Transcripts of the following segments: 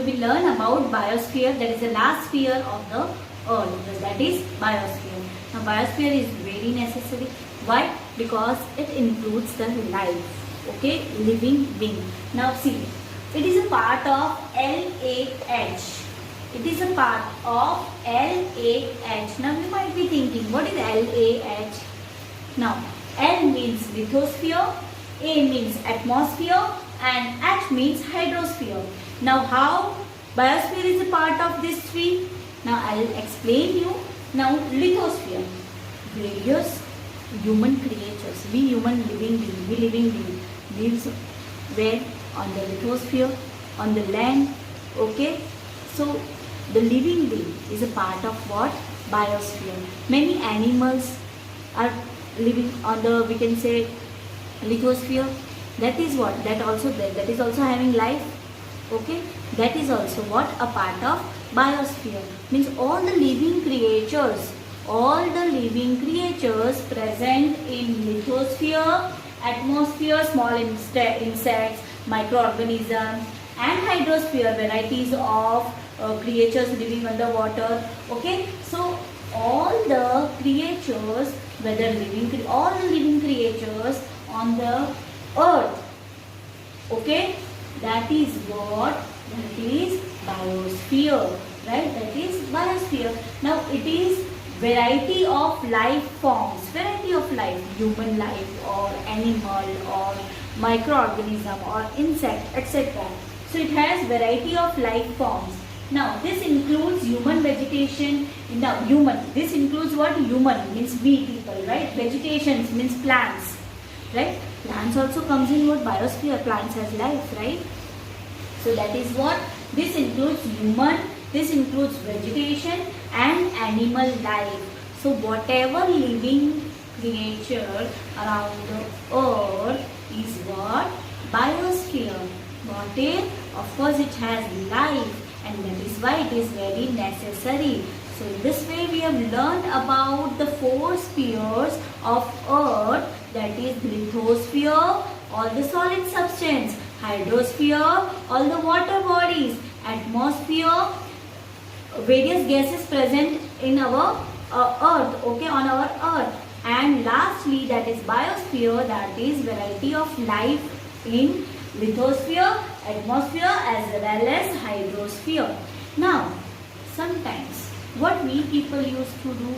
we will learn about biosphere, that is the last sphere of the earth, that is biosphere. Now biosphere is very necessary. Why? Because it includes the life, okay, living being. Now see, it is a part of LAH. It is a part of LAH. Now you might be thinking, what is LAH? Now L means lithosphere, A means atmosphere, and H means hydrosphere. Now how biosphere is a part of these three? Now I will explain you. Now lithosphere, various human creatures, we human living being, we living being lives where? On the lithosphere, on the land, okay. So the living being is a part of what? Biosphere. Many animals are living on the, we can say, lithosphere. That is what? That also there. That is also having life. Okay. That is also what? A part of biosphere. Means all the living creatures. All the living creatures present in lithosphere, atmosphere, small insects, microorganisms, and hydrosphere, varieties of creatures living underwater. Okay. So all the creatures, whether living, all the living creatures on the earth, okay, that is what? That is biosphere, right? That is biosphere. Now it is variety of life forms, variety of life, human life or animal or microorganism or insect, etc. So it has variety of life forms. Now this includes human vegetation. Now human, this includes what? Human means we people, right? Vegetation means plants, right? Plants also comes in what? Biosphere. Plants has life, right? So that is what? This includes human, this includes vegetation and animal life. So whatever living creature around the earth is what? Biosphere. Got it? Of course it has life, and that is why it is very necessary. So in this way we have learned about the four spheres of earth, that is lithosphere, all the solid substance, hydrosphere, all the water bodies, atmosphere, various gases present in our earth, okay, on our earth, and lastly that is biosphere, that is variety of life in lithosphere, atmosphere as well as hydrosphere. Now sometimes what we people used to do,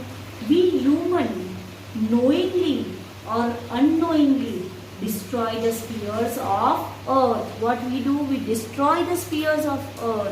we human knowingly or unknowingly destroy the spheres of earth. What we do, we destroy the spheres of earth.